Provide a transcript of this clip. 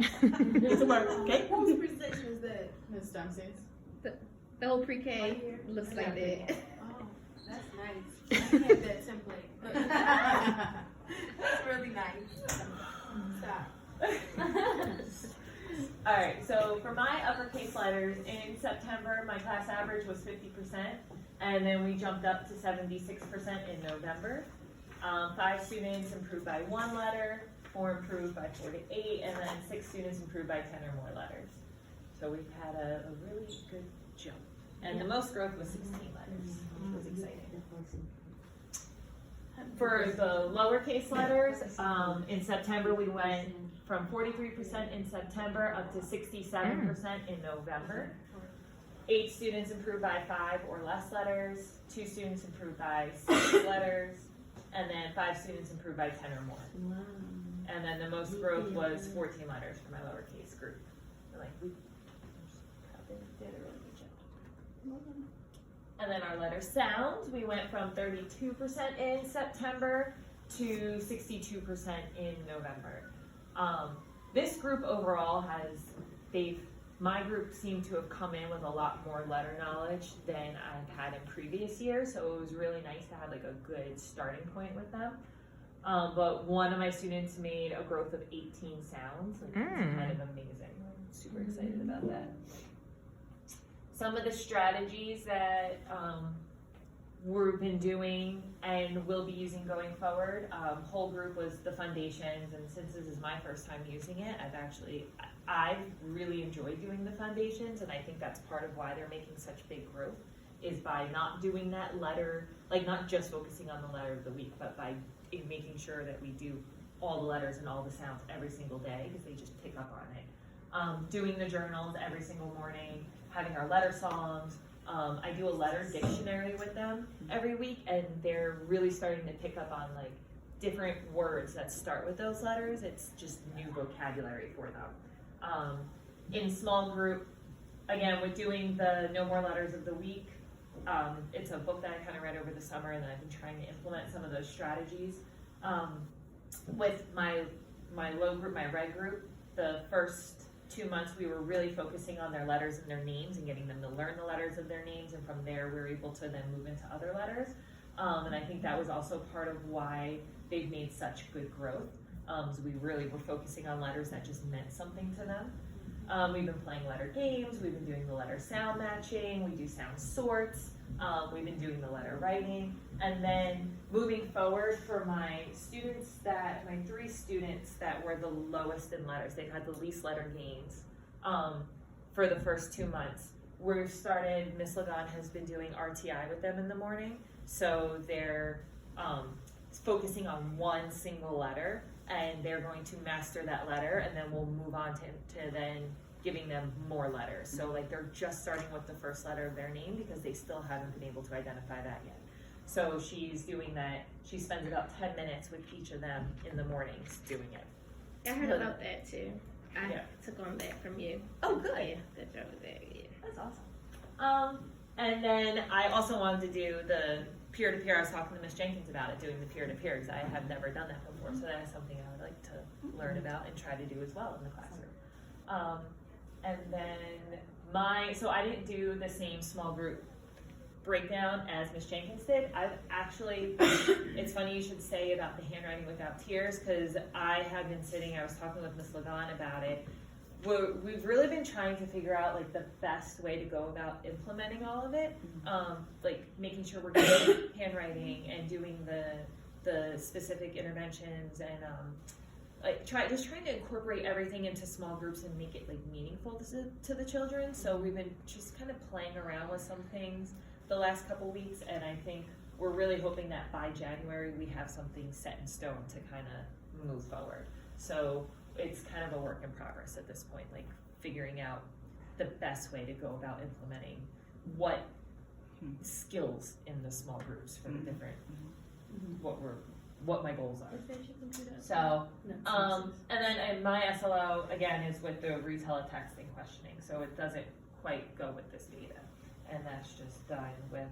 Get to work, okay? Whose presentation is that, Ms. Dempsey? The whole pre-K looks like that. Oh, that's nice. I had that template. That's really nice. Stop. All right, so for my uppercase letters, in September, my class average was 50%, and then we jumped up to 76% in November. 5 students improved by 1 letter, 4 improved by 4 to 8, and then 6 students improved by 10 or more letters. So we've had a really good jump. And the most growth was 16 letters, which was exciting. For the lowercase letters, in September we went from 43% in September up to 67% in November. 8 students improved by 5 or less letters, 2 students improved by 6 letters, and then 5 students improved by 10 or more. Wow. And then the most growth was 14 letters for my lowercase group. Like we did a really good job. And then our letter sounds, we went from 32% in September to 62% in November. This group overall my group seemed to have come in with a lot more letter knowledge than I've had in previous years, so it was really nice to have like a good starting point with them. But one of my students made a growth of 18 sounds, like it's kind of amazing. I'm super excited about that. Some of the strategies that we've been doing and will be using going forward, whole group was the foundations, and since this is my first time using it, I've really enjoyed doing the foundations, and I think that's part of why they're making such big growth, is by not doing that letter, like not just focusing on the letter of the week, but by making sure that we do all the letters and all the sounds every single day, because they just pick up on it. Doing the journals every single morning, having our letter songs. I do a letter dictionary with them every week, and they're really starting to pick up on like different words that start with those letters. It's just new vocabulary for them. In small group, again, with doing the No More Letters of the Week, it's a book that I kind of read over the summer, and then I've been trying to implement some of those strategies. With my low group, my red group, the first 2 months we were really focusing on their letters and their names and getting them to learn the letters of their names, and from there we were able to then move into other letters. And I think that was also part of why they've made such good growth. So we really were focusing on letters that just meant something to them. We've been playing letter games, we've been doing the letter sound matching, we do sound sorts, we've been doing the letter writing, and then moving forward for my 3 students that were the lowest in letters, they've had the least letter gains for the first 2 months. We've started, Miss Lagan has been doing RTI with them in the morning, so they're focusing on one single letter, and they're going to master that letter, and then we'll move on to then giving them more letters. So like they're just starting with the first letter of their name because they still haven't been able to identify that yet. So she's doing that. She spends about 10 minutes with each of them in the mornings doing it. I heard about that too. I took on that from you. Oh, good. Yeah, good job with that. Yeah. That's awesome. And then I also wanted to do the peer-to-peer. I was talking to Miss Jenkins about it, doing the peer-to-peer, because I have never done that before. So that is something I would like to learn about and try to do as well in the classroom. And then so I didn't do the same small group breakdown as Miss Jenkins did. I've actually, it's funny you should say about the handwriting without tears, because I have been I was talking with Miss Lagan about it. We've really been trying to figure out like the best way to go about implementing all of it, like making sure we're getting handwriting and doing the specific interventions, and like trying to incorporate everything into small groups and make it like meaningful to the children. So we've been just kind of playing around with some things the last couple weeks, and I think we're really hoping that by January we have something set in stone to kind of move forward. So it's kind of a work in progress at this point, like figuring out the best way to go about implementing what skills in the small groups for the different, what my goals are. So, and then my SLO again is with the retext and questioning, so it doesn't quite go with this data, and that's just done with